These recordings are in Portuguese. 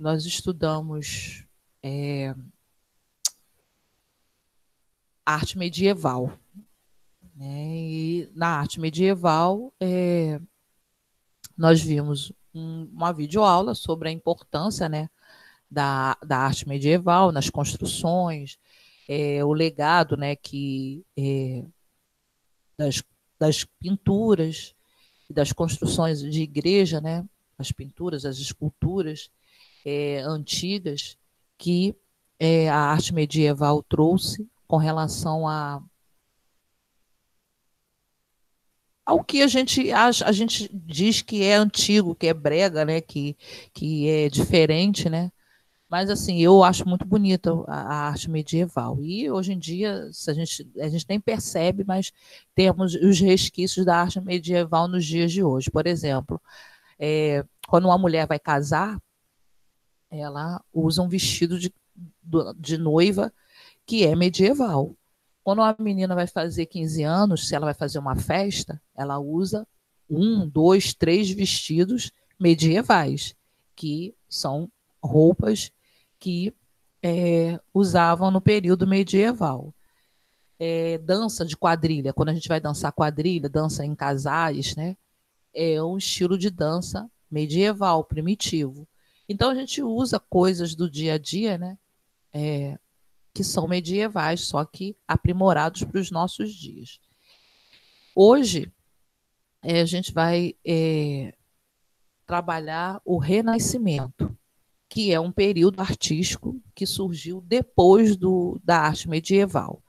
nós estudamos arte medieval, né? E na arte medieval, nós vimos uma videoaula sobre a importância, né, da arte medieval nas construções, o legado, né, das, das pinturas e das construções de igreja, né, as pinturas, as esculturas antigas que a arte medieval trouxe com relação ao que a gente diz que é antigo, que é brega, né, que é diferente, né? Mas assim, eu acho muito bonita a arte medieval. E hoje em dia, a gente nem percebe, mas temos os resquícios da arte medieval nos dias de hoje. Por exemplo, quando uma mulher vai casar, ela usa um vestido de noiva que é medieval. Quando uma menina vai fazer 15 anos, se ela vai fazer uma festa, ela usa um, dois, três vestidos medievais, que são roupas que usavam no período medieval. Dança de quadrilha, quando a gente vai dançar quadrilha, dança em casais, né? É um estilo de dança medieval, primitivo. Então a gente usa coisas do dia a dia, né? Que são medievais, só que aprimorados para os nossos dias. Hoje, a gente vai trabalhar o Renascimento, que é um período artístico que surgiu depois da arte medieval.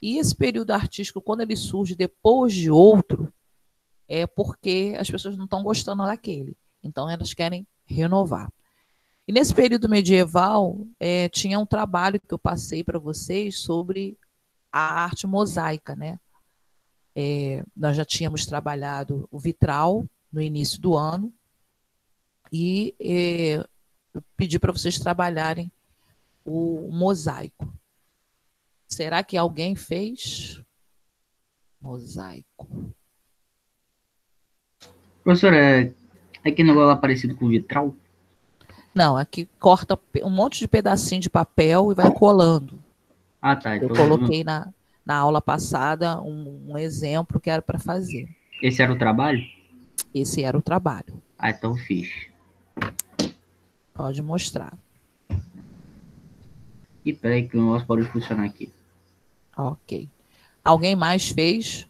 E esse período artístico, quando ele surge depois de outro, é porque as pessoas não estão gostando daquele. Então, elas querem renovar. E nesse período medieval, tinha um trabalho que eu passei para vocês sobre a arte mosaica, né? Nós já tínhamos trabalhado o vitral no início do ano e eu pedi para vocês trabalharem o mosaico. Será que alguém fez mosaico? Professora, é que negócio lá parecido com vitral? Não, aqui corta um monte de pedacinho de papel e vai colando. Ah, tá. Eu Então, coloquei na aula passada um exemplo que era para fazer. esse era o trabalho? Esse era o trabalho. Ah, então fiz. Pode mostrar. E peraí que o negócio pode funcionar aqui. Ok. Alguém mais fez?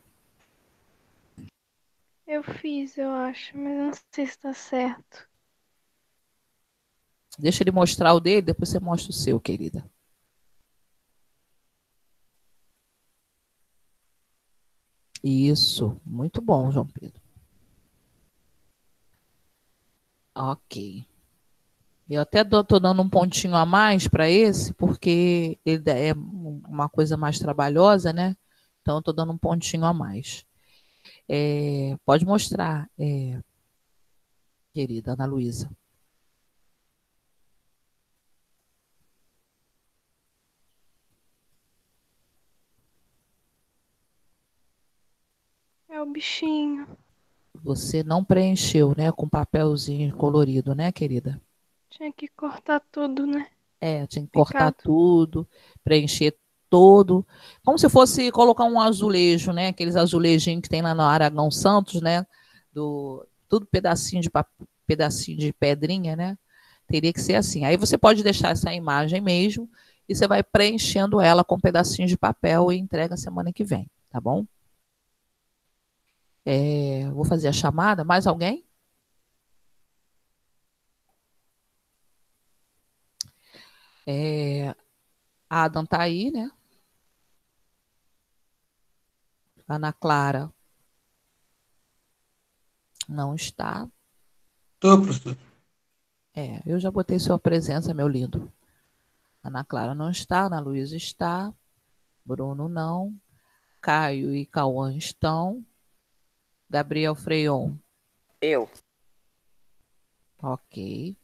Eu fiz, eu acho, mas não sei se tá certo. Deixa ele mostrar o dele, depois você mostra o seu, querida. Isso, muito bom, João Pedro. Ok. Eu até estou dando um pontinho a mais para esse, porque ele é uma coisa mais trabalhosa, né? Então, eu estou dando um pontinho a mais. Pode mostrar, querida Ana Luísa. É o bichinho. Você não preencheu, né? Com papelzinho colorido, né, querida? Tinha que cortar tudo, né? Tinha que cortar Picado. tudo, preencher todo, como se fosse colocar um azulejo, né? Aqueles azulejinhos que tem lá no Aragão Santos, né? Tudo pedacinho de pedrinha, né? Teria que ser assim. Aí você pode deixar essa imagem mesmo e você vai preenchendo ela com pedacinhos de papel e entrega semana que vem, tá bom? Vou fazer a chamada. Mais alguém? A Adam tá aí, né? Ana Clara não está. Tô, professor. Eu já botei sua presença, meu lindo. Ana Clara não está, Ana Luísa está, Bruno não, Caio e Cauã estão, Gabriel Freion, Eu. ok.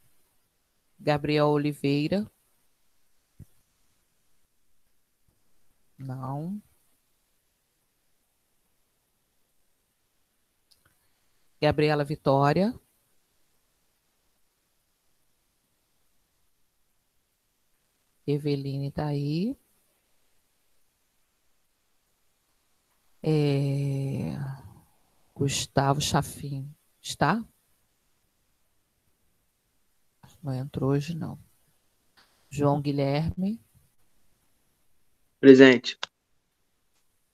Gabriel Oliveira, não. Gabriela Vitória, Eveline está aí. Gustavo Chafim está? Não entrou hoje, não. João Guilherme. Presente.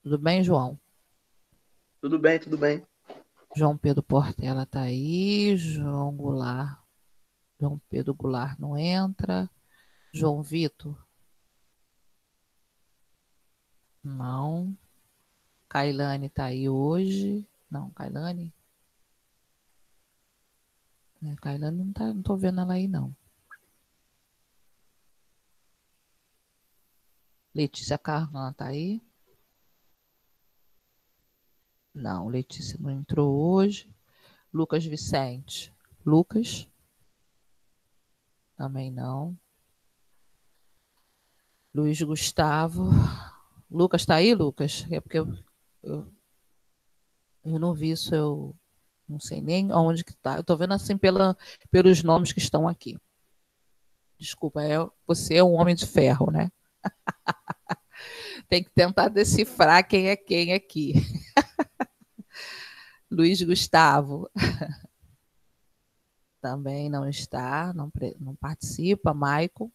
Tudo bem, João? Tudo bem, tudo bem. João Pedro Portela está aí. João Goulart. João Pedro Goulart não entra. João Vitor? Não. Kailane está aí hoje. Não, Kailane? Kailane não tá, não estou vendo ela aí, não. Letícia Carlan está aí? Não, Letícia não entrou hoje. Lucas Vicente. Lucas? Também não. Luiz Gustavo. Lucas está aí, Lucas? É porque eu não vi isso, eu não sei nem onde que está. Eu estou vendo assim pelos nomes que estão aqui. Desculpa, você é um homem de ferro, né? Tem que tentar decifrar quem é quem aqui. Luiz Gustavo. Também não está, não participa. Maico.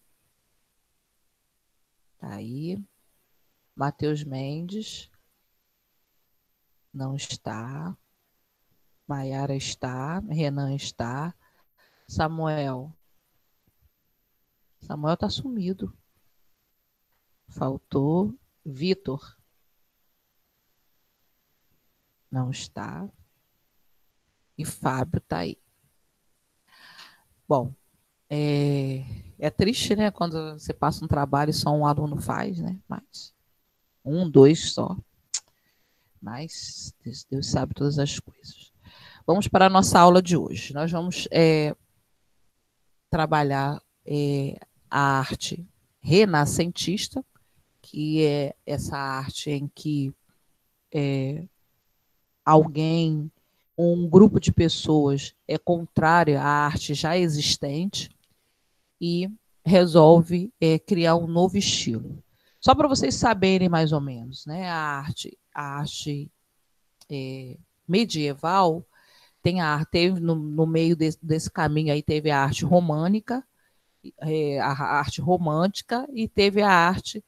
Está aí. Matheus Mendes. Não está. Maiara está. Renan está. Samuel. Samuel está sumido. Faltou. Vitor. Não está. E Fábio está aí. Bom, é triste, né? Quando você passa um trabalho e só um aluno faz, né? Mas 1, 2 só. Mas Deus sabe todas as coisas. Vamos para a nossa aula de hoje. Nós vamos trabalhar a arte renascentista, que é essa arte em que alguém, um grupo de pessoas é contrário à arte já existente e resolve criar um novo estilo. Só para vocês saberem mais ou menos, né? A arte medieval teve no meio desse caminho aí teve a arte românica, a arte romântica e teve a arte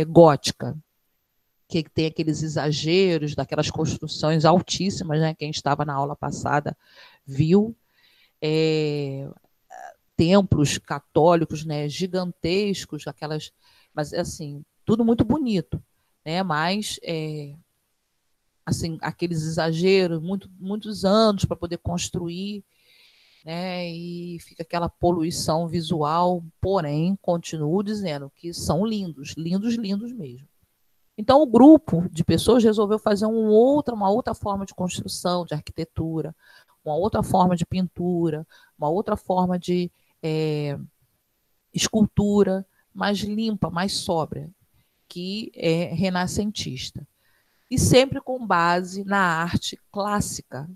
gótica, que tem aqueles exageros, daquelas construções altíssimas, né? Quem estava na aula passada viu templos católicos, né, gigantescos, mas assim, tudo muito bonito, né? Mas assim, aqueles exageros, muitos anos para poder construir, né? E fica aquela poluição visual, porém, continuo dizendo que são lindos, lindos, lindos mesmo. Então, o grupo de pessoas resolveu fazer uma outra forma de construção, de arquitetura, uma outra forma de pintura, uma outra forma de escultura, mais limpa, mais sóbria, que é renascentista. E sempre com base na arte clássica.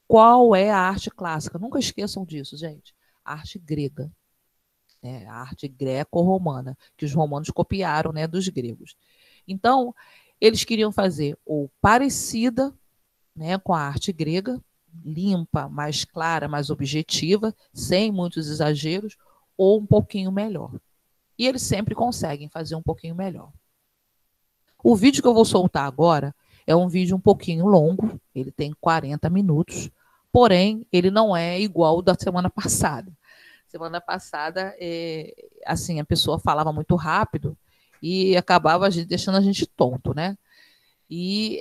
Qual é a arte clássica? Nunca esqueçam disso, gente. A arte grega. A arte greco-romana, que os romanos copiaram, né, dos gregos. Então, eles queriam fazer ou parecida, né, com a arte grega, limpa, mais clara, mais objetiva, sem muitos exageros, ou um pouquinho melhor. E eles sempre conseguem fazer um pouquinho melhor. O vídeo que eu vou soltar agora é um vídeo um pouquinho longo, ele tem 40 minutos, porém, ele não é igual ao da semana passada. Semana passada, assim, a pessoa falava muito rápido e acabava deixando a gente tonto, né? E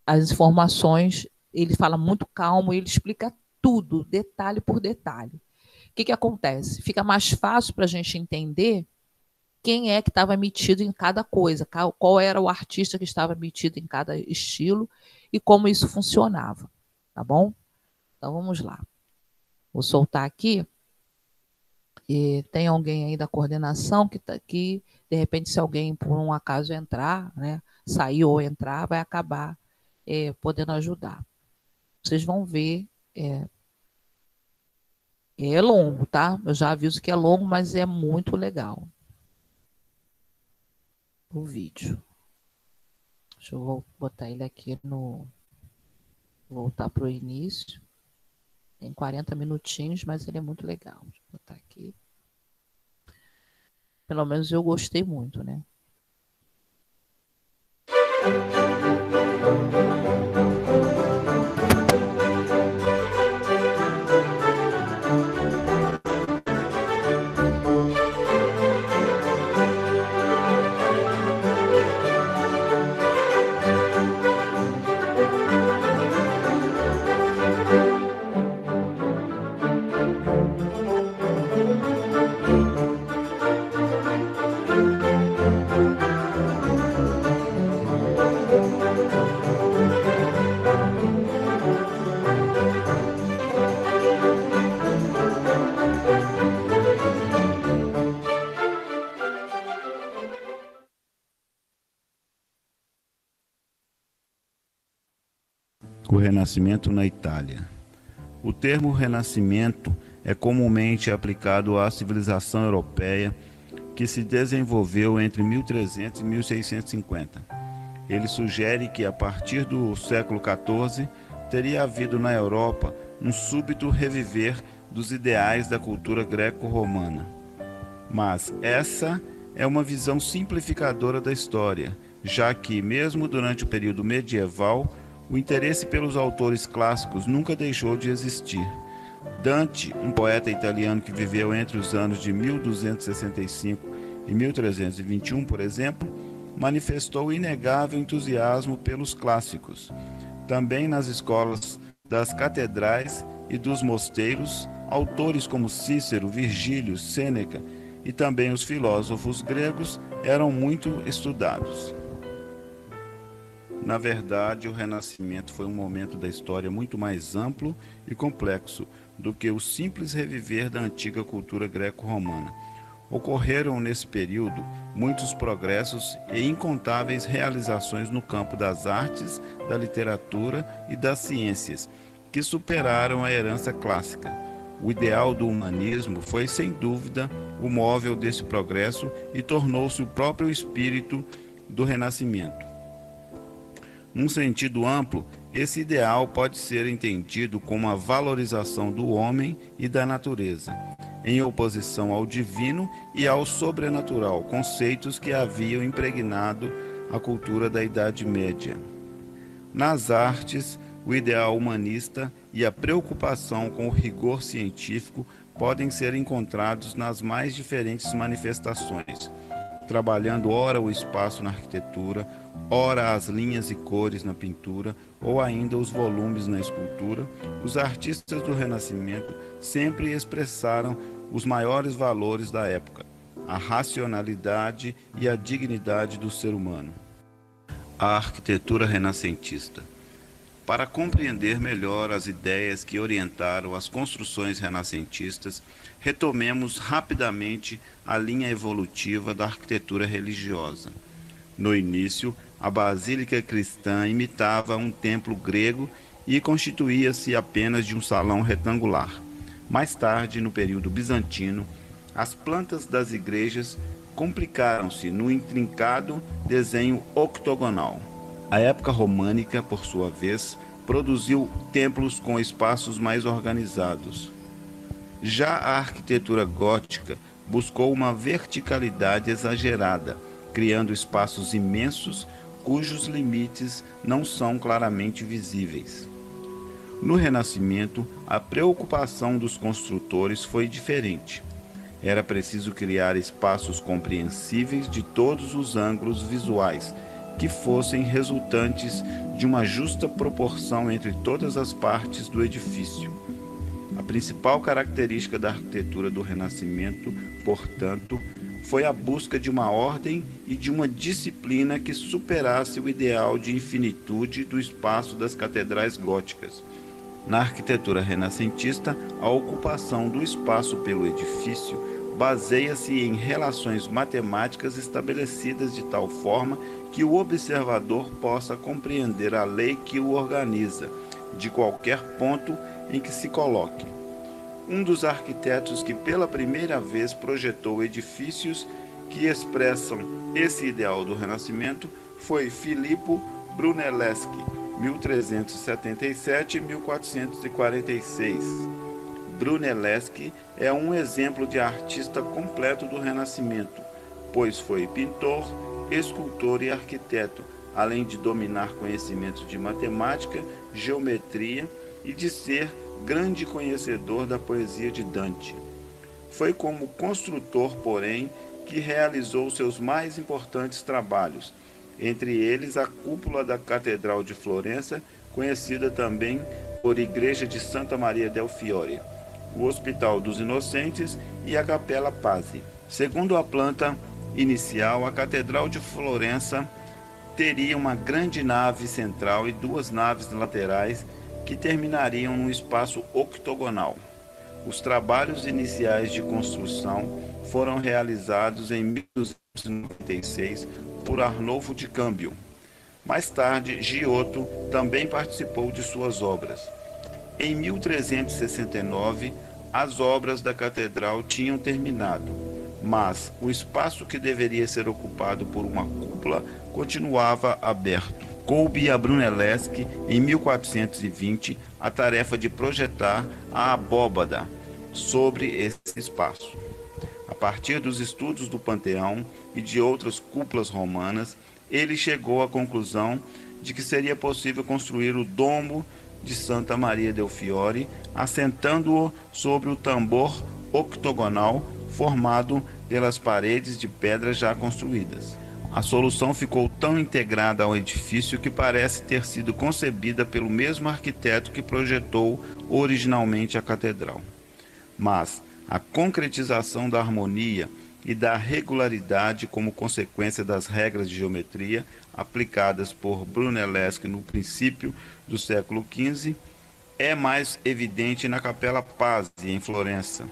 as informações, ele fala muito calmo, ele explica tudo, detalhe por detalhe. O que acontece? Fica mais fácil para a gente entender quem é que estava metido em cada coisa, qual era o artista que estava metido em cada estilo e como isso funcionava, tá bom? Então, vamos lá. Vou soltar aqui. E tem alguém aí da coordenação que está aqui, de repente, se alguém, por um acaso, entrar, né, sair ou entrar, vai acabar podendo ajudar. Vocês vão ver É longo, tá? Eu já aviso que é longo, mas é muito legal o vídeo. Deixa eu botar ele aqui no. Voltar para o início. Tem 40 minutinhos, mas ele é muito legal. Deixa eu botar aqui. Pelo menos eu gostei muito, né? O Renascimento na Itália. O termo Renascimento é comumente aplicado à civilização europeia que se desenvolveu entre 1300 e 1650. Ele sugere que, a partir do século XIV, teria havido na Europa um súbito reviver dos ideais da cultura greco-romana. Mas essa é uma visão simplificadora da história, já que, mesmo durante o período medieval, o interesse pelos autores clássicos nunca deixou de existir. Dante, um poeta italiano que viveu entre os anos de 1265 e 1321, por exemplo, manifestou inegável entusiasmo pelos clássicos. Também nas escolas das catedrais e dos mosteiros, autores como Cícero, Virgílio, Sêneca e também os filósofos gregos eram muito estudados. Na verdade, o Renascimento foi um momento da história muito mais amplo e complexo do que o simples reviver da antiga cultura greco-romana. Ocorreram nesse período muitos progressos e incontáveis realizações no campo das artes, da literatura e das ciências, que superaram a herança clássica. O ideal do humanismo foi, sem dúvida, o móvel desse progresso e tornou-se o próprio espírito do Renascimento. Num sentido amplo, esse ideal pode ser entendido como a valorização do homem e da natureza, em oposição ao divino e ao sobrenatural, conceitos que haviam impregnado a cultura da Idade Média. Nas artes, o ideal humanista e a preocupação com o rigor científico podem ser encontrados nas mais diferentes manifestações, trabalhando ora o espaço na arquitetura, ora as linhas e cores na pintura, ou ainda os volumes na escultura. Os artistas do Renascimento sempre expressaram os maiores valores da época, a racionalidade e a dignidade do ser humano. A arquitetura renascentista. Para compreender melhor as ideias que orientaram as construções renascentistas, retomemos rapidamente a linha evolutiva da arquitetura religiosa. No início, a basílica cristã imitava um templo grego e constituía-se apenas de um salão retangular. Mais tarde, no período bizantino, as plantas das igrejas complicaram-se no intrincado desenho octogonal. A época românica, por sua vez, produziu templos com espaços mais organizados. Já a arquitetura gótica buscou uma verticalidade exagerada, criando espaços imensos cujos limites não são claramente visíveis. No Renascimento, a preocupação dos construtores foi diferente. Era preciso criar espaços compreensíveis de todos os ângulos visuais, que fossem resultantes de uma justa proporção entre todas as partes do edifício. A principal característica da arquitetura do Renascimento, portanto, foi a busca de uma ordem e de uma disciplina que superasse o ideal de infinitude do espaço das catedrais góticas. Na arquitetura renascentista, a ocupação do espaço pelo edifício baseia-se em relações matemáticas estabelecidas de tal forma que o observador possa compreender a lei que o organiza, de qualquer ponto em que se coloque. um dos arquitetos que pela primeira vez projetou edifícios que expressam esse ideal do Renascimento foi Filippo Brunelleschi, 1377-1446. Brunelleschi é um exemplo de artista completo do Renascimento, pois foi pintor, escultor e arquiteto, além de dominar conhecimentos de matemática, geometria e de ser grande conhecedor da poesia de Dante. Foi como construtor, porém, que realizou seus mais importantes trabalhos, entre eles a cúpula da Catedral de Florença, conhecida também por Igreja de Santa Maria del Fiore, o Hospital dos Inocentes e a Capela Pazzi. Segundo a planta inicial, a Catedral de Florença teria uma grande nave central e duas naves laterais que terminariam num espaço octogonal. Os trabalhos iniciais de construção foram realizados em 1296 por Arnolfo de Cambio. Mais tarde, Giotto também participou de suas obras. Em 1369, as obras da catedral tinham terminado, mas o espaço que deveria ser ocupado por uma cúpula continuava aberto. Coube a Brunelleschi, em 1420, a tarefa de projetar a abóbada sobre esse espaço. A partir dos estudos do Panteão e de outras cúpulas romanas, ele chegou à conclusão de que seria possível construir o domo de Santa Maria del Fiore, assentando-o sobre o tambor octogonal formado pelas paredes de pedra já construídas. A solução ficou tão integrada ao edifício que parece ter sido concebida pelo mesmo arquiteto que projetou originalmente a catedral. Mas a concretização da harmonia e da regularidade como consequência das regras de geometria aplicadas por Brunelleschi no princípio do século XV é mais evidente na Capela Pazzi, em Florença.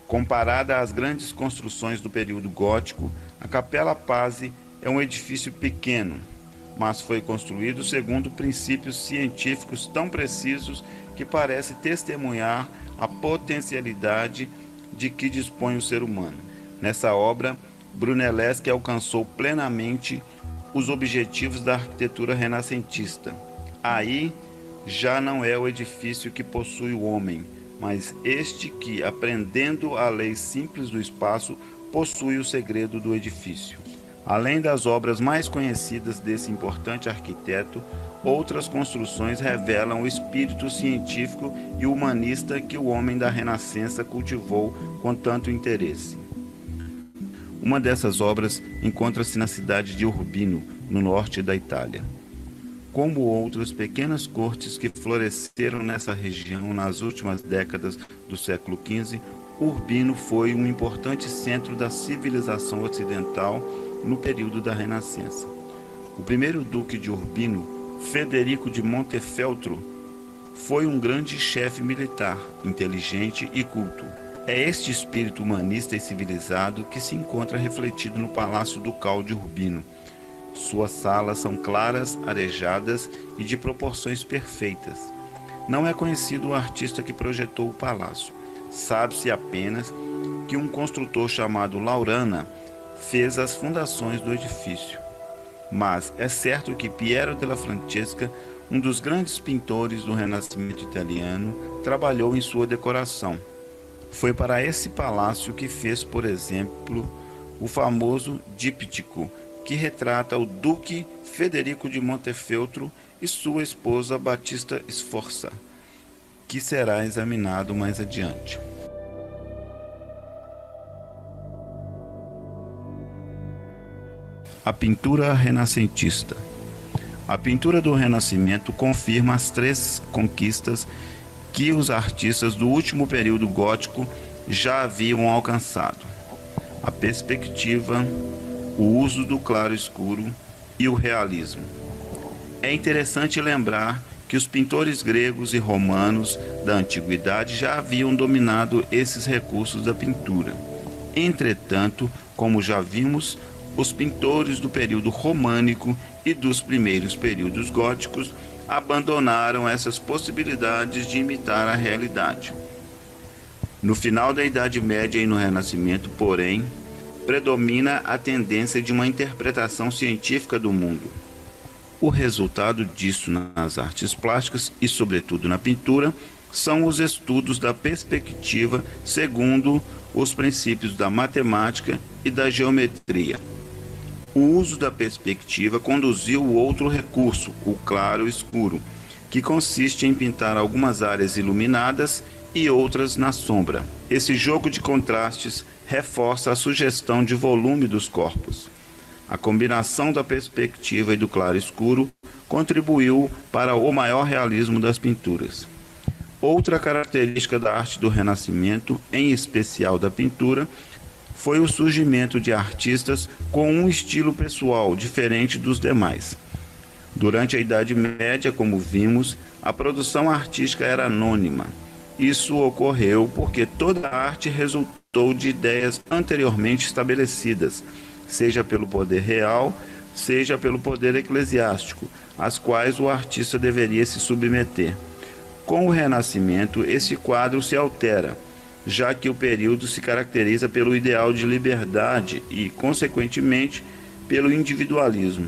Comparada às grandes construções do período gótico, a Capela Pazzi é um edifício pequeno, mas foi construído segundo princípios científicos tão precisos que parece testemunhar a potencialidade de que dispõe o ser humano. Nessa obra, Brunelleschi alcançou plenamente os objetivos da arquitetura renascentista. Aí já não é o edifício que possui o homem, mas este que, aprendendo a lei simples do espaço, possui o segredo do edifício. Além das obras mais conhecidas desse importante arquiteto, outras construções revelam o espírito científico e humanista que o homem da Renascença cultivou com tanto interesse. Uma dessas obras encontra-se na cidade de Urbino, no norte da Itália. Como outras pequenas cortes que floresceram nessa região nas últimas décadas do século XV, Urbino foi um importante centro da civilização ocidental no período da Renascença. O primeiro duque de Urbino, Federico de Montefeltro, foi um grande chefe militar, inteligente e culto. É este espírito humanista e civilizado que se encontra refletido no Palácio Ducal de Urbino. Suas salas são claras, arejadas e de proporções perfeitas. Não é conhecido o artista que projetou o palácio. Sabe-se apenas que um construtor chamado Laurana fez as fundações do edifício. Mas é certo que Piero della Francesca, um dos grandes pintores do Renascimento italiano, trabalhou em sua decoração. Foi para esse palácio que fez, por exemplo, o famoso díptico, que retrata o Duque Federico de Montefeltro e sua esposa Batista Sforza, que será examinado mais adiante. A pintura renascentista. A pintura do Renascimento confirma as três conquistas que os artistas do último período gótico já haviam alcançado: a perspectiva, o uso do claro-escuro e o realismo. É interessante lembrar que os pintores gregos e romanos da antiguidade já haviam dominado esses recursos da pintura. Entretanto, como já vimos, os pintores do período românico e dos primeiros períodos góticos abandonaram essas possibilidades de imitar a realidade. No final da Idade Média e no Renascimento, porém, predomina a tendência de uma interpretação científica do mundo. O resultado disso nas artes plásticas e, sobretudo, na pintura, são os estudos da perspectiva segundo os princípios da matemática e da geometria. O uso da perspectiva conduziu o outro recurso, o claro-escuro, que consiste em pintar algumas áreas iluminadas e outras na sombra. Esse jogo de contrastes reforça a sugestão de volume dos corpos. A combinação da perspectiva e do claro-escuro contribuiu para o maior realismo das pinturas. Outra característica da arte do Renascimento, em especial da pintura, foi o surgimento de artistas com um estilo pessoal diferente dos demais. Durante a Idade Média, como vimos, a produção artística era anônima. Isso ocorreu porque toda a arte resultou de ideias anteriormente estabelecidas, seja pelo poder real, seja pelo poder eclesiástico, às quais o artista deveria se submeter. Com o Renascimento, esse quadro se altera, já que o período se caracteriza pelo ideal de liberdade e, consequentemente, pelo individualismo.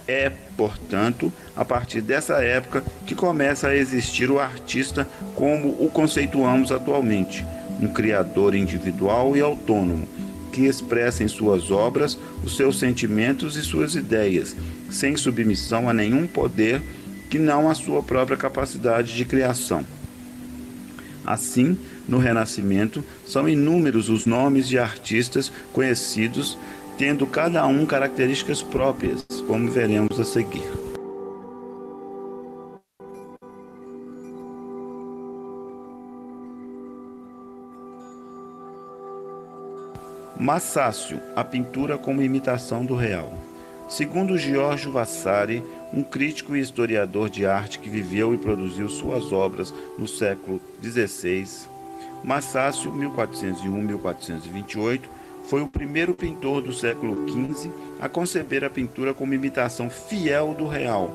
É, portanto, a partir dessa época que começa a existir o artista como o conceituamos atualmente, um criador individual e autônomo, que expressa em suas obras os seus sentimentos e suas ideias, sem submissão a nenhum poder que não a sua própria capacidade de criação. Assim, no Renascimento, são inúmeros os nomes de artistas conhecidos, tendo cada um características próprias, como veremos a seguir. Massácio, a pintura como imitação do real. Segundo Giorgio Vasari, um crítico e historiador de arte que viveu e produziu suas obras no século XVI, Massácio, 1401-1428, foi o primeiro pintor do século XV a conceber a pintura como imitação fiel do real,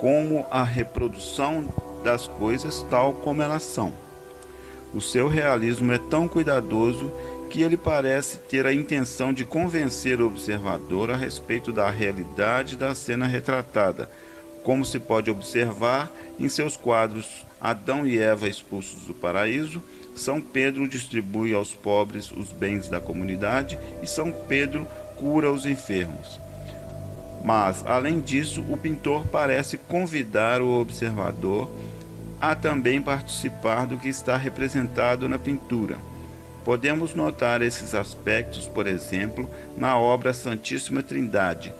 como a reprodução das coisas tal como elas são. O seu realismo é tão cuidadoso que ele parece ter a intenção de convencer o observador a respeito da realidade da cena retratada, como se pode observar em seus quadros Adão e Eva expulsos do paraíso, São Pedro distribui aos pobres os bens da comunidade e São Pedro cura os enfermos. Mas, além disso, o pintor parece convidar o observador a também participar do que está representado na pintura. Podemos notar esses aspectos, por exemplo, na obra Santíssima Trindade,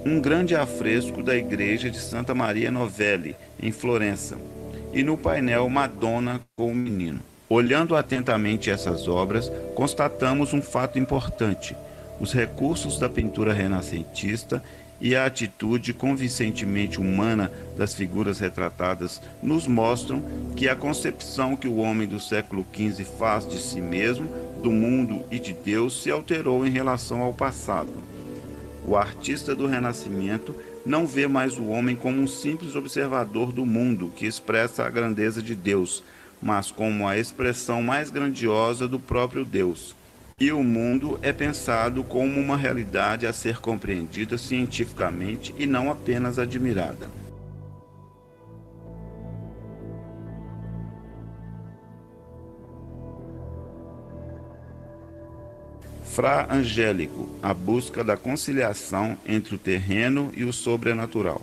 um grande afresco da igreja de Santa Maria Novelli, em Florença, e no painel Madonna com o Menino. Olhando atentamente essas obras, constatamos um fato importante: os recursos da pintura renascentista e a atitude convincentemente humana das figuras retratadas nos mostram que a concepção que o homem do século XV faz de si mesmo, do mundo e de Deus se alterou em relação ao passado. O artista do Renascimento não vê mais o homem como um simples observador do mundo que expressa a grandeza de Deus, mas como a expressão mais grandiosa do próprio Deus. E o mundo é pensado como uma realidade a ser compreendida cientificamente e não apenas admirada. Fra Angélico, a busca da conciliação entre o terreno e o sobrenatural.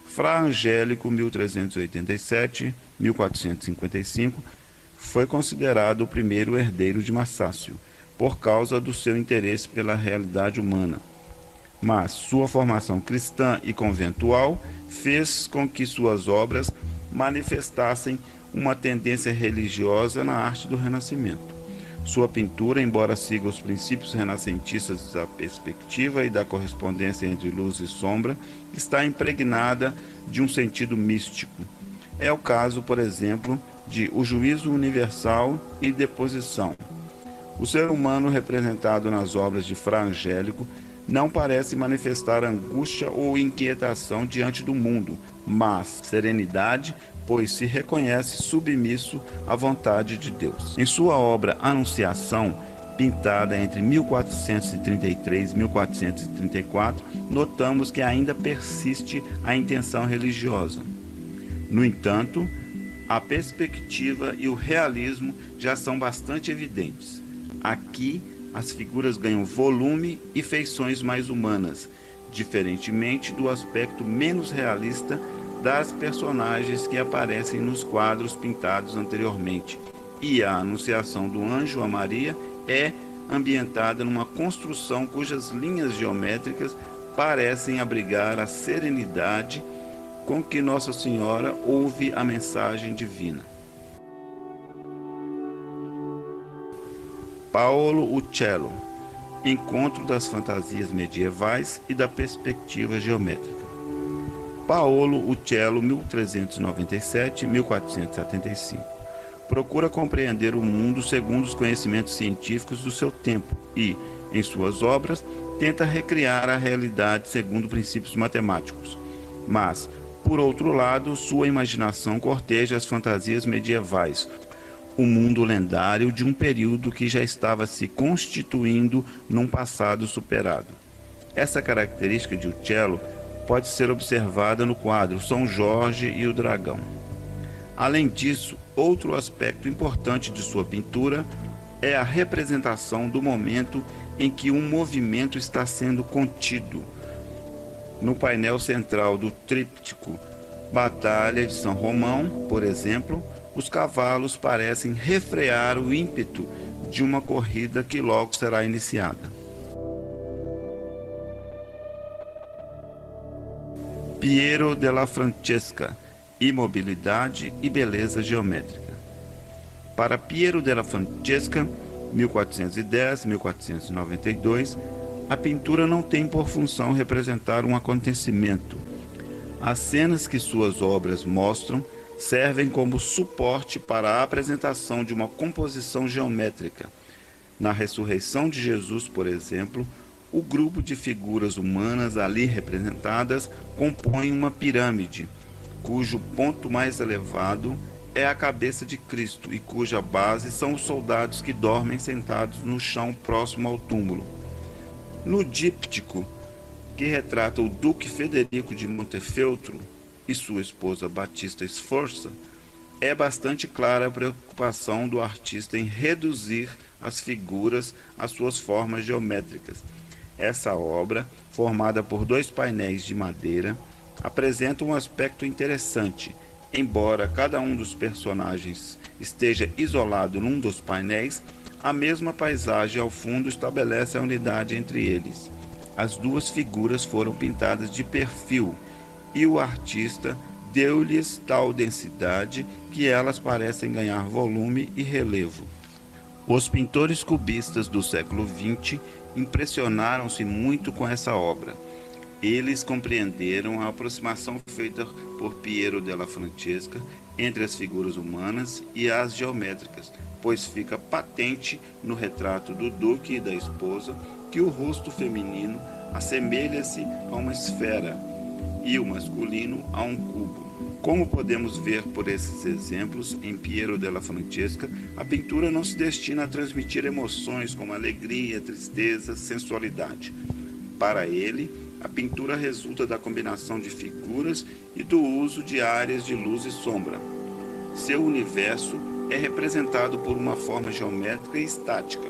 Fra Angélico, 1387-1455, foi considerado o primeiro herdeiro de Massácio, por causa do seu interesse pela realidade humana. Mas sua formação cristã e conventual fez com que suas obras manifestassem uma tendência religiosa na arte do Renascimento. Sua pintura, embora siga os princípios renascentistas da perspectiva e da correspondência entre luz e sombra, está impregnada de um sentido místico. É o caso, por exemplo, de O Juízo Universal e Deposição. O ser humano representado nas obras de Fra Angélico não parece manifestar angústia ou inquietação diante do mundo, mas serenidade, pois se reconhece submisso à vontade de Deus. Em sua obra Anunciação, pintada entre 1433 e 1434, notamos que ainda persiste a intenção religiosa. No entanto, a perspectiva e o realismo já são bastante evidentes. Aqui, as figuras ganham volume e feições mais humanas, diferentemente do aspecto menos realista das personagens que aparecem nos quadros pintados anteriormente. E a anunciação do anjo a Maria é ambientada numa construção cujas linhas geométricas parecem abrigar a serenidade com que Nossa Senhora ouve a mensagem divina. Paolo Uccello, Encontro das fantasias medievais e da perspectiva geométrica. Paolo Uccello, 1397-1475. Procura compreender o mundo segundo os conhecimentos científicos do seu tempo e, em suas obras, tenta recriar a realidade segundo princípios matemáticos. Mas, por outro lado, sua imaginação corteja as fantasias medievais, o mundo lendário de um período que já estava se constituindo num passado superado. Essa característica de Uccello pode ser observada no quadro São Jorge e o Dragão. Além disso, outro aspecto importante de sua pintura é a representação do momento em que um movimento está sendo contido. No painel central do tríptico Batalha de São Romão, por exemplo, os cavalos parecem refrear o ímpeto de uma corrida que logo será iniciada. Piero della Francesca, Imobilidade e Beleza Geométrica. Para Piero della Francesca, 1410-1492, a pintura não tem por função representar um acontecimento. As cenas que suas obras mostram servem como suporte para a apresentação de uma composição geométrica. Na ressurreição de Jesus, por exemplo, o grupo de figuras humanas ali representadas compõe uma pirâmide, cujo ponto mais elevado é a cabeça de Cristo e cuja base são os soldados que dormem sentados no chão próximo ao túmulo. No díptico, que retrata o Duque Federico de Montefeltro e sua esposa Batista Sforza, é bastante clara a preocupação do artista em reduzir as figuras às suas formas geométricas. Essa obra, formada por 2 painéis de madeira, apresenta um aspecto interessante. Embora cada um dos personagens esteja isolado num dos painéis, a mesma paisagem ao fundo estabelece a unidade entre eles. As 2 figuras foram pintadas de perfil e o artista deu-lhes tal densidade que elas parecem ganhar volume e relevo. Os pintores cubistas do século XX impressionaram-se muito com essa obra. Eles compreenderam a aproximação feita por Piero della Francesca entre as figuras humanas e as geométricas, pois fica patente no retrato do duque e da esposa que o rosto feminino assemelha-se a uma esfera e o masculino a um cubo. Como podemos ver por esses exemplos, em Piero della Francesca, a pintura não se destina a transmitir emoções como alegria, tristeza, sensualidade. Para ele, a pintura resulta da combinação de figuras e do uso de áreas de luz e sombra. Seu universo é representado por uma forma geométrica e estática.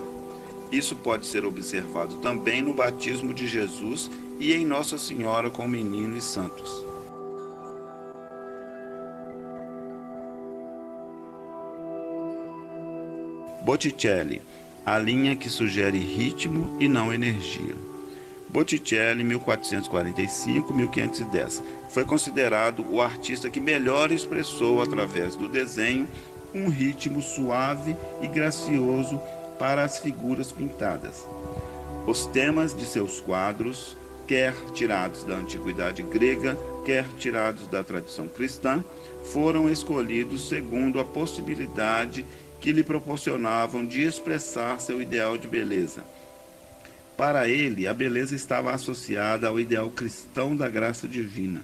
Isso pode ser observado também no batismo de Jesus e em Nossa Senhora com o Menino e Santos. Botticelli, a linha que sugere ritmo e não energia. Botticelli, 1445-1510, foi considerado o artista que melhor expressou, através do desenho, um ritmo suave e gracioso para as figuras pintadas. Os temas de seus quadros, quer tirados da antiguidade grega, quer tirados da tradição cristã, foram escolhidos segundo a possibilidade que lhe proporcionavam de expressar seu ideal de beleza. Para ele, a beleza estava associada ao ideal cristão da graça divina.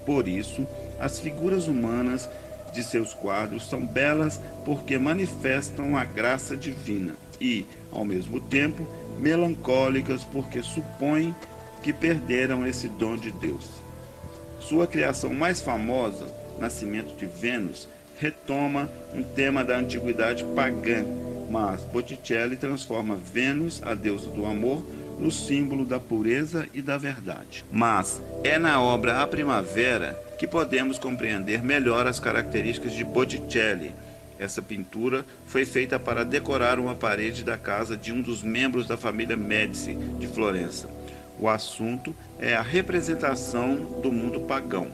Por isso, as figuras humanas de seus quadros são belas porque manifestam a graça divina e, ao mesmo tempo, melancólicas porque supõem que perderam esse dom de Deus. Sua criação mais famosa, Nascimento de Vênus, retoma um tema da antiguidade pagã, mas Botticelli transforma Vênus, a deusa do amor, no símbolo da pureza e da verdade. Mas é na obra A Primavera que podemos compreender melhor as características de Botticelli. Essa pintura foi feita para decorar uma parede da casa de um dos membros da família Médici de Florença. O assunto é a representação do mundo pagão.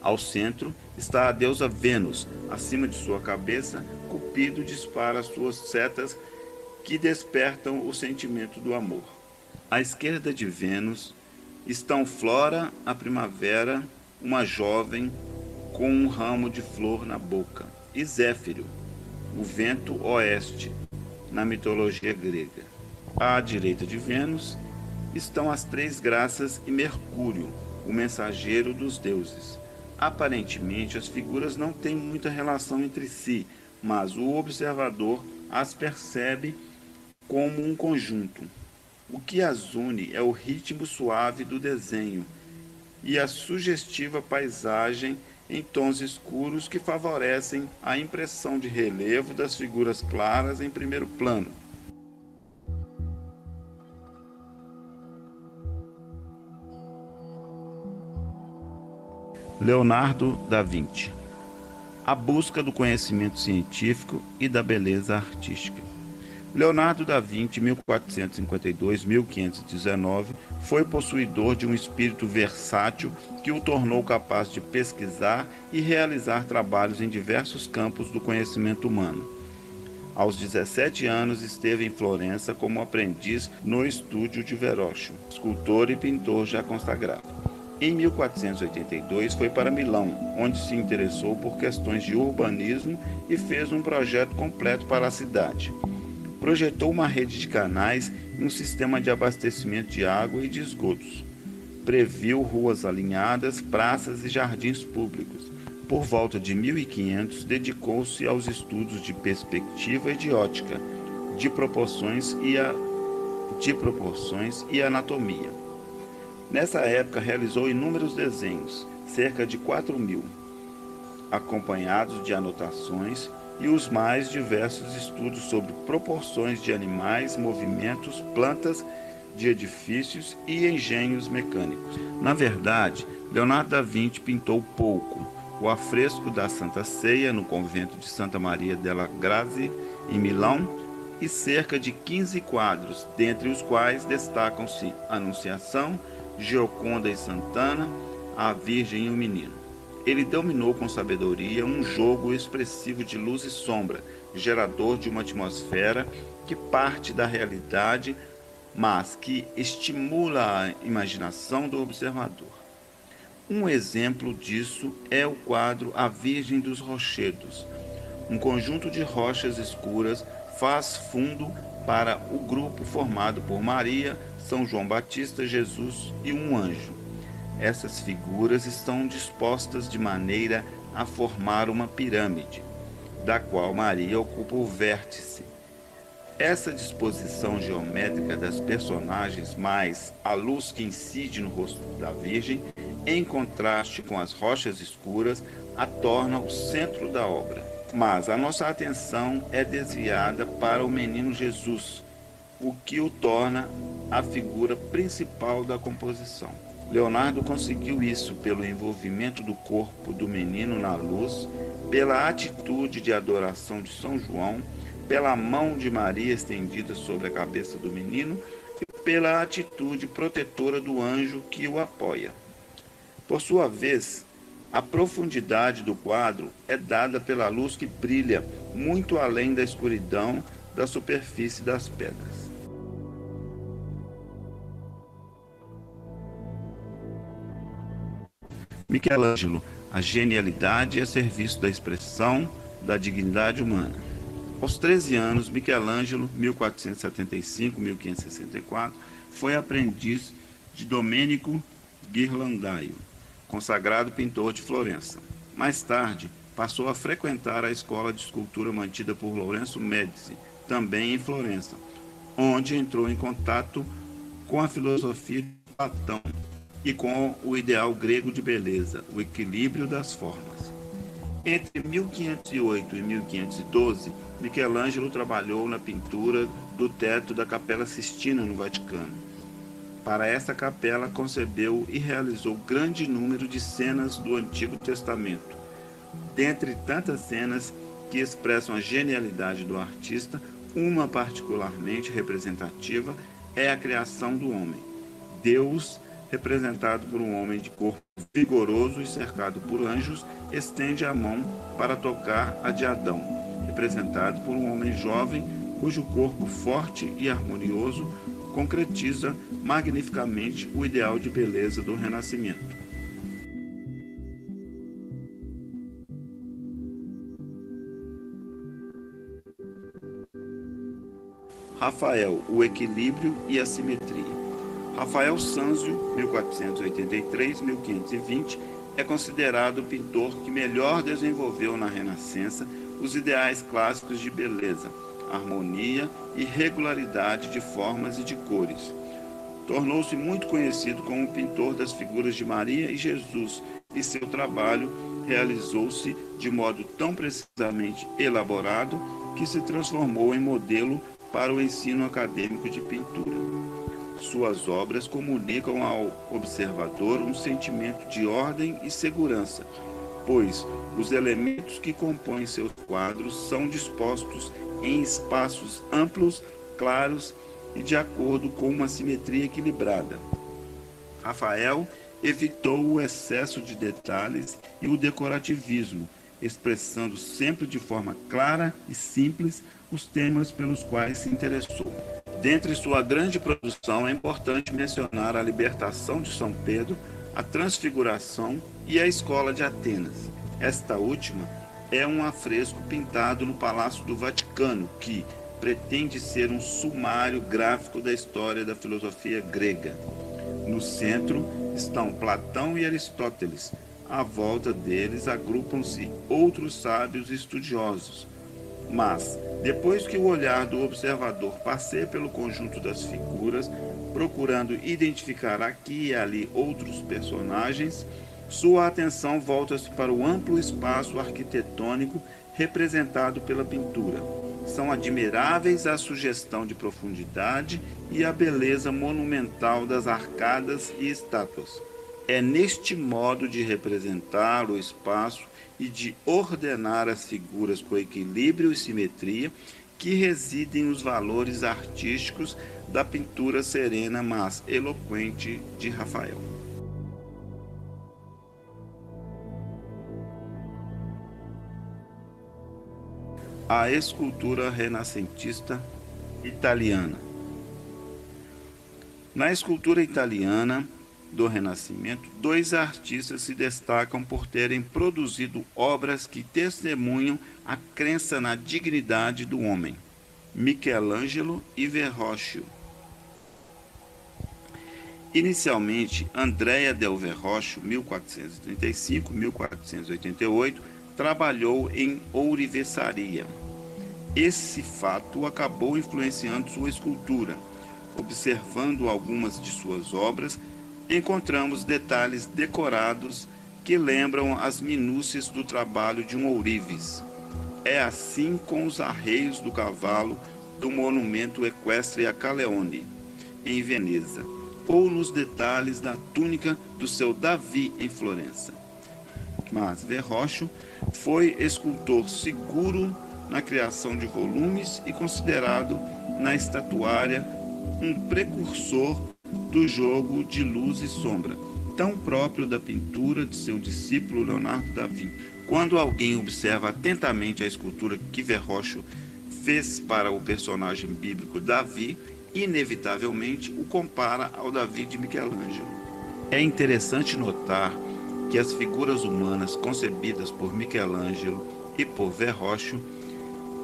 Ao centro está a deusa Vênus. Acima de sua cabeça, Cupido dispara suas setas que despertam o sentimento do amor. À esquerda de Vênus estão Flora, a primavera, uma jovem com um ramo de flor na boca, e Zéfiro, o vento oeste, na mitologia grega. À direita de Vênus estão as três graças e Mercúrio, o mensageiro dos deuses. Aparentemente, as figuras não têm muita relação entre si, mas o observador as percebe como um conjunto. O que as une é o ritmo suave do desenho e a sugestiva paisagem em tons escuros que favorecem a impressão de relevo das figuras claras em primeiro plano. Leonardo da Vinci. A busca do conhecimento científico e da beleza artística. Leonardo da Vinci, 1452-1519, foi possuidor de um espírito versátil que o tornou capaz de pesquisar e realizar trabalhos em diversos campos do conhecimento humano. Aos 17 anos esteve em Florença como aprendiz no estúdio de Verrocchio, escultor e pintor já consagrado. Em 1482 foi para Milão, onde se interessou por questões de urbanismo e fez um projeto completo para a cidade. Projetou uma rede de canais e um sistema de abastecimento de água e de esgotos. Previu ruas alinhadas, praças e jardins públicos. Por volta de 1500, dedicou-se aos estudos de perspectiva e de ótica, de proporções e anatomia. Nessa época, realizou inúmeros desenhos, cerca de 4.000, acompanhados de anotações e os mais diversos estudos sobre proporções de animais, movimentos, plantas, de edifícios e engenhos mecânicos. Na verdade, Leonardo da Vinci pintou pouco. O afresco da Santa Ceia no convento de Santa Maria della Grazie, em Milão, e cerca de 15 quadros, dentre os quais destacam-se Anunciação, Gioconda e Santana, a Virgem e o Menino. Ele dominou com sabedoria um jogo expressivo de luz e sombra, gerador de uma atmosfera que parte da realidade, mas que estimula a imaginação do observador. Um exemplo disso é o quadro A Virgem dos Rochedos. Um conjunto de rochas escuras faz fundo para o grupo formado por Maria, São João Batista, Jesus e um anjo. Essas figuras estão dispostas de maneira a formar uma pirâmide, da qual Maria ocupa o vértice. Essa disposição geométrica das personagens, mais a luz que incide no rosto da Virgem, em contraste com as rochas escuras, a torna o centro da obra. Mas a nossa atenção é desviada para o menino Jesus, o que o torna a figura principal da composição. Leonardo conseguiu isso pelo envolvimento do corpo do menino na luz, pela atitude de adoração de São João, pela mão de Maria estendida sobre a cabeça do menino e pela atitude protetora do anjo que o apoia. Por sua vez, a profundidade do quadro é dada pela luz que brilha muito além da escuridão da superfície das pedras. Michelangelo, a genialidade a serviço da expressão da dignidade humana. Aos 13 anos, Michelangelo, 1475-1564, foi aprendiz de Domenico Ghirlandaio, consagrado pintor de Florença. Mais tarde, passou a frequentar a escola de escultura mantida por Lourenço Médici, também em Florença, onde entrou em contato com a filosofia de Platão e com o ideal grego de beleza, o equilíbrio das formas. Entre 1508 e 1512, Michelangelo trabalhou na pintura do teto da Capela Sistina, no Vaticano. Para esta capela, concebeu e realizou grande número de cenas do Antigo Testamento. Dentre tantas cenas que expressam a genialidade do artista, uma particularmente representativa é a criação do homem. Deus, representado por um homem de corpo vigoroso e cercado por anjos, estende a mão para tocar a de Adão, representado por um homem jovem cujo corpo forte e harmonioso concretiza magnificamente o ideal de beleza do Renascimento. Rafael, o equilíbrio e a simetria. Rafael Sanzio, 1483-1520, é considerado o pintor que melhor desenvolveu na Renascença os ideais clássicos de beleza, harmonia e regularidade de formas e de cores. Tornou-se muito conhecido como o pintor das figuras de Maria e Jesus, e seu trabalho realizou-se de modo tão precisamente elaborado que se transformou em modelo para o ensino acadêmico de pintura. Suas obras comunicam ao observador um sentimento de ordem e segurança, pois os elementos que compõem seus quadros são dispostos em espaços amplos, claros e de acordo com uma simetria equilibrada. Rafael evitou o excesso de detalhes e o decorativismo, expressando sempre de forma clara e simples os temas pelos quais se interessou. Dentre sua grande produção, é importante mencionar a Libertação de São Pedro, a Transfiguração e a Escola de Atenas. Esta última é um afresco pintado no Palácio do Vaticano, que pretende ser um sumário gráfico da história da filosofia grega. No centro estão Platão e Aristóteles. À volta deles agrupam-se outros sábios estudiosos. Mas, depois que o olhar do observador passeia pelo conjunto das figuras, procurando identificar aqui e ali outros personagens, sua atenção volta-se para o amplo espaço arquitetônico representado pela pintura. São admiráveis a sugestão de profundidade e a beleza monumental das arcadas e estátuas. É neste modo de representar o espaço e de ordenar as figuras com equilíbrio e simetria que residem os valores artísticos da pintura serena, mas eloquente de Rafael. A escultura renascentista italiana. Na escultura italiana do Renascimento, dois artistas se destacam por terem produzido obras que testemunham a crença na dignidade do homem: Michelangelo e Verrocchio. Inicialmente, Andrea del Verrocchio, 1435-1488, trabalhou em ourivesaria. Esse fato acabou influenciando sua escultura. Observando algumas de suas obras, encontramos detalhes decorados que lembram as minúcias do trabalho de um ourives. É assim com os arreios do cavalo do monumento equestre a Caleone, em Veneza, ou nos detalhes da túnica do seu Davi, em Florença. Mas Verrocchio foi escultor seguro na criação de volumes e considerado na estatuária um precursor do jogo de luz e sombra, tão próprio da pintura de seu discípulo Leonardo da Vinci. Quando alguém observa atentamente a escultura que Verrocchio fez para o personagem bíblico Davi, inevitavelmente o compara ao Davi de Michelangelo. É interessante notar que as figuras humanas concebidas por Michelangelo e por Verrocchio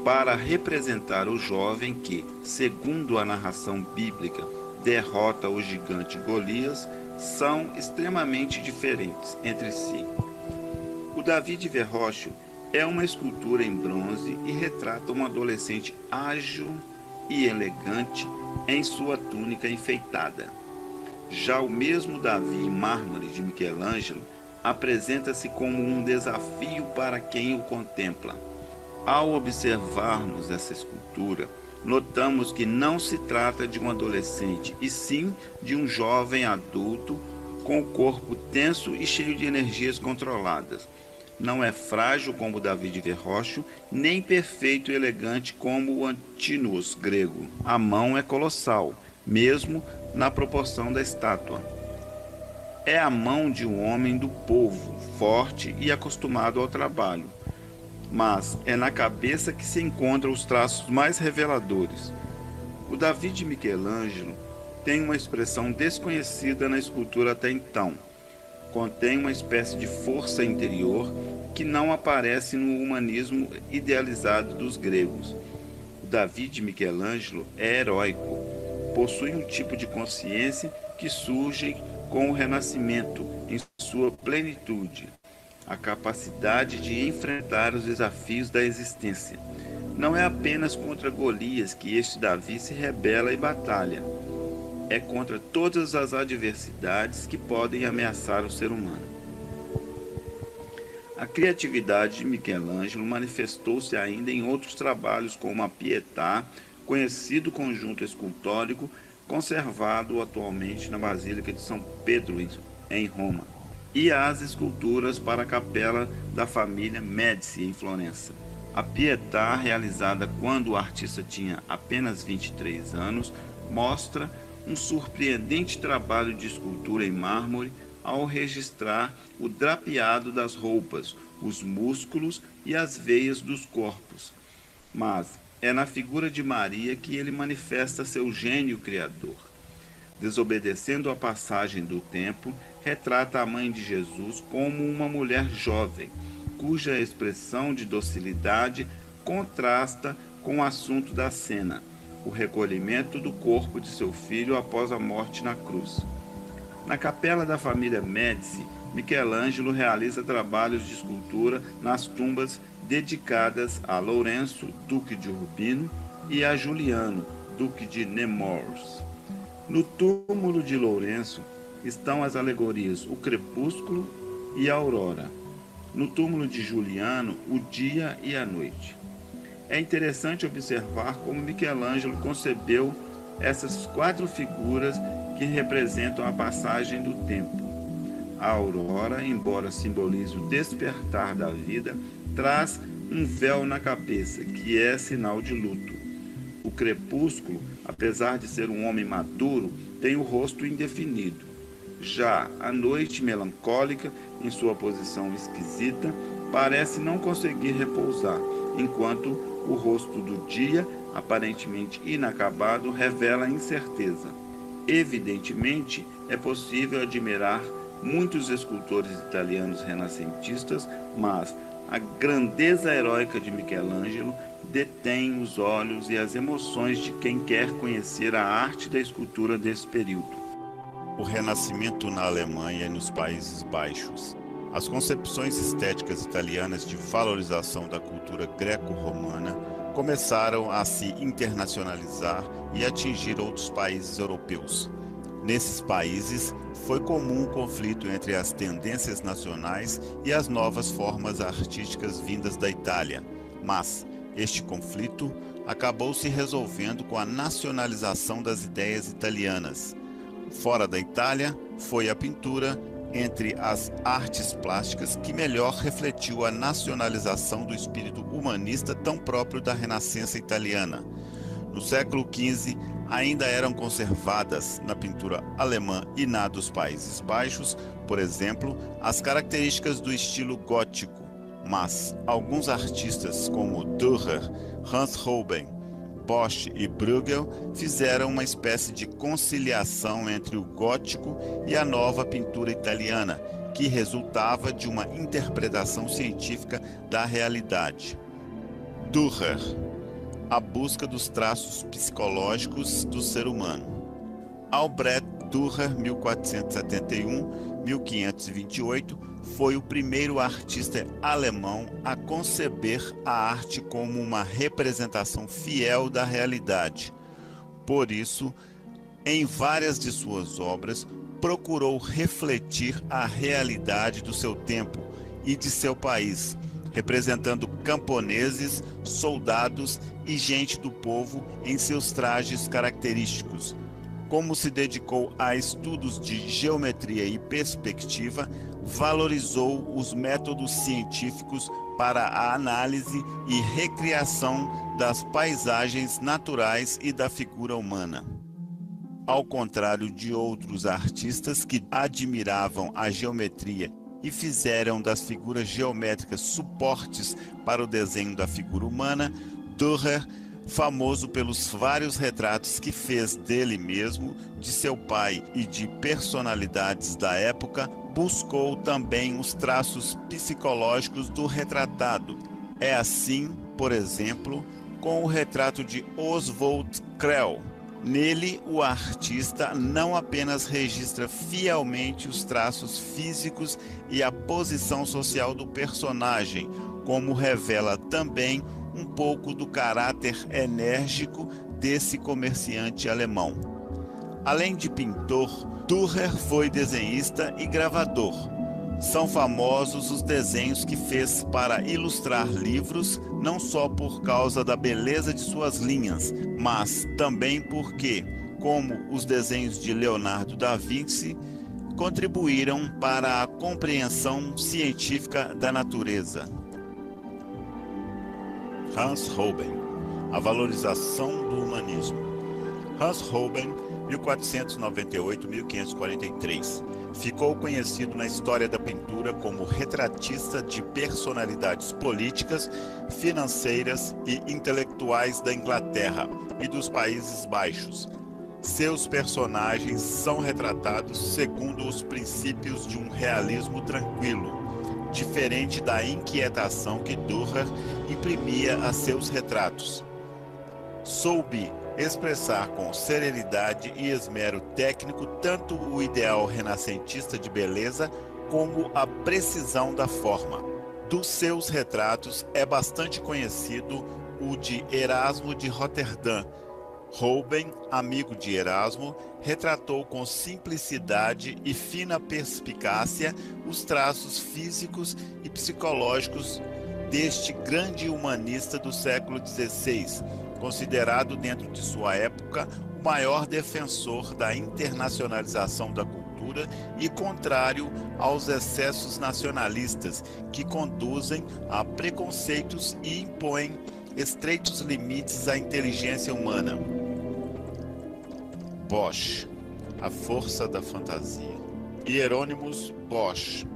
para representar o jovem que, segundo a narração bíblica, derrota o gigante Golias, são extremamente diferentes entre si. O Davi de Verrocchio É uma escultura em bronze e retrata um adolescente ágil e elegante em sua túnica enfeitada. Já o mesmo Davi em mármore de Michelangelo apresenta-se como um desafio para quem o contempla. Ao observarmos essa escultura, notamos que não se trata de um adolescente, e sim de um jovem adulto com o corpo tenso e cheio de energias controladas. Não é frágil como Davi de Verrocchio, nem perfeito e elegante como o Antinous grego. A mão é colossal, mesmo na proporção da estátua. É a mão de um homem do povo, forte e acostumado ao trabalho. Mas é na cabeça que se encontram os traços mais reveladores. O Davi de Michelangelo tem uma expressão desconhecida na escultura até então. Contém uma espécie de força interior que não aparece no humanismo idealizado dos gregos. O Davi de Michelangelo é heróico, possui um tipo de consciência que surge com o Renascimento em sua plenitude, a capacidade de enfrentar os desafios da existência. Não é apenas contra Golias que este Davi se rebela e batalha. É contra todas as adversidades que podem ameaçar o ser humano. A criatividade de Michelangelo manifestou-se ainda em outros trabalhos, como a Pietà, conhecido conjunto escultórico conservado atualmente na Basílica de São Pedro, em Roma, e as esculturas para a capela da família Médici, em Florença. A Pietà, realizada quando o artista tinha apenas 23 anos, mostra um surpreendente trabalho de escultura em mármore ao registrar o drapeado das roupas, os músculos e as veias dos corpos. Mas é na figura de Maria que ele manifesta seu gênio criador. Desobedecendo à passagem do tempo, retrata a mãe de Jesus como uma mulher jovem, cuja expressão de docilidade contrasta com o assunto da cena, o recolhimento do corpo de seu filho após a morte na cruz. Na capela da família Médici, Michelangelo realiza trabalhos de escultura nas tumbas dedicadas a Lourenço, duque de Urbino, e a Juliano, duque de Nemours. No túmulo de Lourenço estão as alegorias O Crepúsculo e a Aurora. No túmulo de Juliano, o dia e a noite. É interessante observar como Michelangelo concebeu essas 4 figuras que representam a passagem do tempo. A aurora, embora simbolize o despertar da vida, traz um véu na cabeça, que é sinal de luto. O crepúsculo, apesar de ser um homem maduro, tem o rosto indefinido. Já a noite melancólica, em sua posição esquisita, parece não conseguir repousar, enquanto o rosto do dia, aparentemente inacabado, revela incerteza. Evidentemente, é possível admirar muitos escultores italianos renascentistas, mas a grandeza heróica de Michelangelo detém os olhos e as emoções de quem quer conhecer a arte da escultura desse período. O Renascimento na Alemanha e nos Países Baixos. As concepções estéticas italianas de valorização da cultura greco-romana começaram a se internacionalizar e atingir outros países europeus. Nesses países, foi comum o conflito entre as tendências nacionais e as novas formas artísticas vindas da Itália, mas este conflito acabou se resolvendo com a nacionalização das ideias italianas. Fora da Itália, foi a pintura entre as artes plásticas que melhor refletiu a nacionalização do espírito humanista tão próprio da Renascença italiana. No século XV, ainda eram conservadas na pintura alemã e na dos Países Baixos, por exemplo, as características do estilo gótico, mas alguns artistas como Dürer, Hans Holbein, Bosch e Bruegel fizeram uma espécie de conciliação entre o gótico e a nova pintura italiana, que resultava de uma interpretação científica da realidade. Dürer, a busca dos traços psicológicos do ser humano. Albrecht Dürer, 1471-1528, foi o primeiro artista alemão a conceber a arte como uma representação fiel da realidade. Por isso, em várias de suas obras, procurou refletir a realidade do seu tempo e de seu país, representando camponeses, soldados e gente do povo em seus trajes característicos. Como se dedicou a estudos de geometria e perspectiva, valorizou os métodos científicos para a análise e recriação das paisagens naturais e da figura humana. Ao contrário de outros artistas que admiravam a geometria e fizeram das figuras geométricas suportes para o desenho da figura humana, Dürer, famoso pelos vários retratos que fez dele mesmo, de seu pai e de personalidades da época, buscou também os traços psicológicos do retratado. É assim, por exemplo, com o retrato de Oswald Krell. Nele, o artista não apenas registra fielmente os traços físicos e a posição social do personagem, como revela também um pouco do caráter enérgico desse comerciante alemão. Além de pintor, Dürer foi desenhista e gravador. São famosos os desenhos que fez para ilustrar livros, não só por causa da beleza de suas linhas, mas também porque, como os desenhos de Leonardo da Vinci, contribuíram para a compreensão científica da natureza. Hans Holbein, a valorização do humanismo. Hans Holbein, 1498-1543, ficou conhecido na história da pintura como retratista de personalidades políticas, financeiras e intelectuais da Inglaterra e dos Países Baixos. Seus personagens são retratados segundo os princípios de um realismo tranquilo, diferente da inquietação que Dürer imprimia a seus retratos. Soube expressar com serenidade e esmero técnico tanto o ideal renascentista de beleza como a precisão da forma. Dos seus retratos é bastante conhecido o de Erasmo de Roterdã. Holbein, amigo de Erasmo, retratou com simplicidade e fina perspicácia os traços físicos e psicológicos deste grande humanista do século XVI, considerado dentro de sua época o maior defensor da internacionalização da cultura e contrário aos excessos nacionalistas que conduzem a preconceitos e impõem estreitos limites à inteligência humana. Bosch, a força da fantasia. Hieronymus Bosch,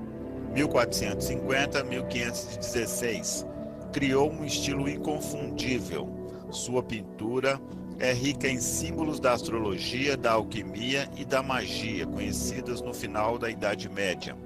1450-1516, criou um estilo inconfundível. Sua pintura é rica em símbolos da astrologia, da alquimia e da magia, conhecidas no final da Idade Média.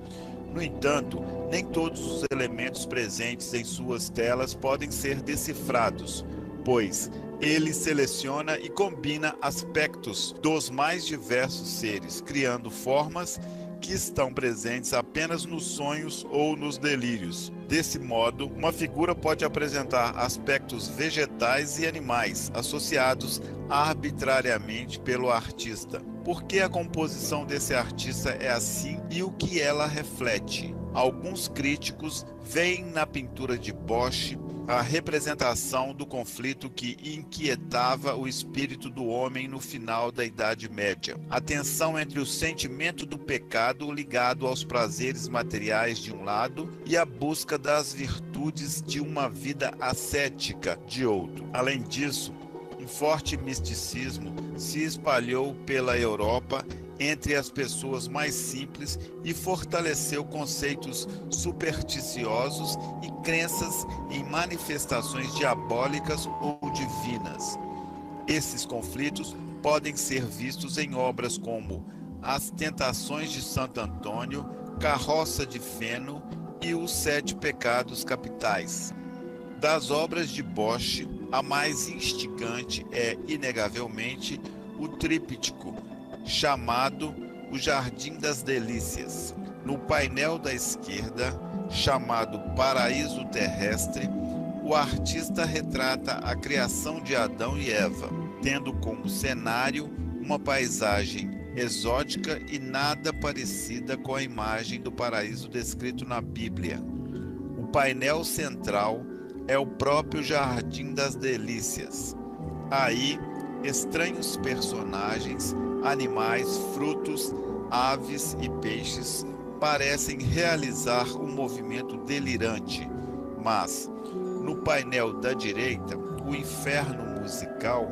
No entanto, nem todos os elementos presentes em suas telas podem ser decifrados, pois ele seleciona e combina aspectos dos mais diversos seres, criando formas que estão presentes apenas nos sonhos ou nos delírios. Desse modo, uma figura pode apresentar aspectos vegetais e animais, associados arbitrariamente pelo artista. Por que a composição desse artista é assim e o que ela reflete? Alguns críticos veem na pintura de Bosch a representação do conflito que inquietava o espírito do homem no final da Idade Média. A tensão entre o sentimento do pecado ligado aos prazeres materiais de um lado e a busca das virtudes de uma vida ascética de outro. Além disso, um forte misticismo se espalhou pela Europa entre as pessoas mais simples e fortaleceu conceitos supersticiosos e crenças em manifestações diabólicas ou divinas. Esses conflitos podem ser vistos em obras como As Tentações de Santo Antônio, Carroça de Feno e Os Sete Pecados Capitais. Das obras de Bosch, a mais instigante é, inegavelmente, o tríptico chamado O Jardim das Delícias. No painel da esquerda, chamado Paraíso Terrestre, o artista retrata a criação de Adão e Eva, tendo como cenário uma paisagem exótica e nada parecida com a imagem do paraíso descrito na Bíblia. O painel central é o próprio Jardim das Delícias. Aí, estranhos personagens, animais, frutos, aves e peixes parecem realizar um movimento delirante, mas, no painel da direita, o inferno musical,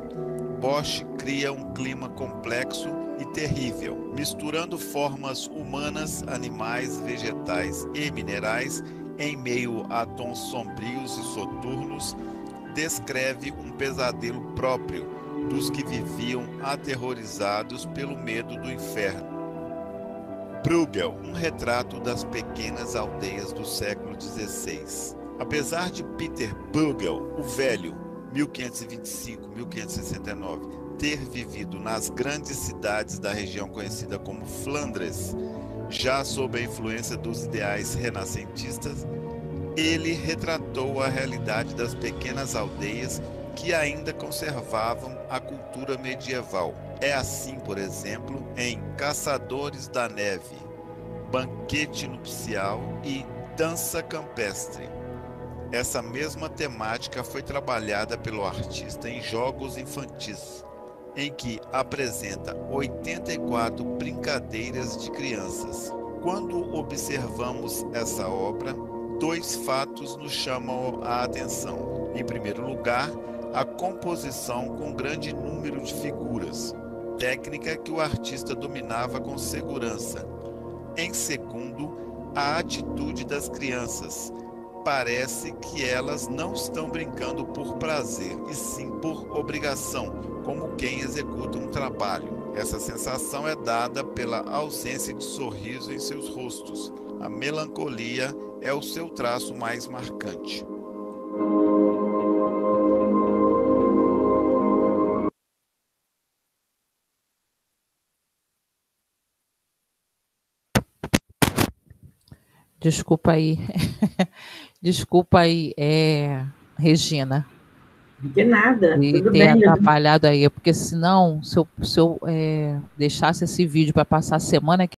Bosch cria um clima complexo e terrível, misturando formas humanas, animais, vegetais e minerais em meio a tons sombrios e soturnos, descreve um pesadelo próprio dos que viviam aterrorizados pelo medo do inferno. Bruegel, um retrato das pequenas aldeias do século XVI. Apesar de Peter Bruegel, o Velho, 1525-1569, ter vivido nas grandes cidades da região conhecida como Flandres, já sob a influência dos ideais renascentistas, ele retratou a realidade das pequenas aldeias que ainda conservavam a cultura medieval. É assim, por exemplo, em Caçadores da Neve, Banquete Nupcial e Dança Campestre. Essa mesma temática foi trabalhada pelo artista em Jogos Infantis, em que apresenta 84 brincadeiras de crianças. Quando observamos essa obra, dois fatos nos chamam a atenção. Em primeiro lugar, a composição com grande número de figuras, técnica que o artista dominava com segurança. Em segundo, a atitude das crianças. Parece que elas não estão brincando por prazer, e sim por obrigação, como quem executa um trabalho. Essa sensação é dada pela ausência de sorriso em seus rostos. A melancolia é o seu traço mais marcante. Desculpa aí. Desculpa aí, Regina. De nada, De tudo ter bem. atrapalhado aí, porque senão, se eu deixasse esse vídeo para passar a semana que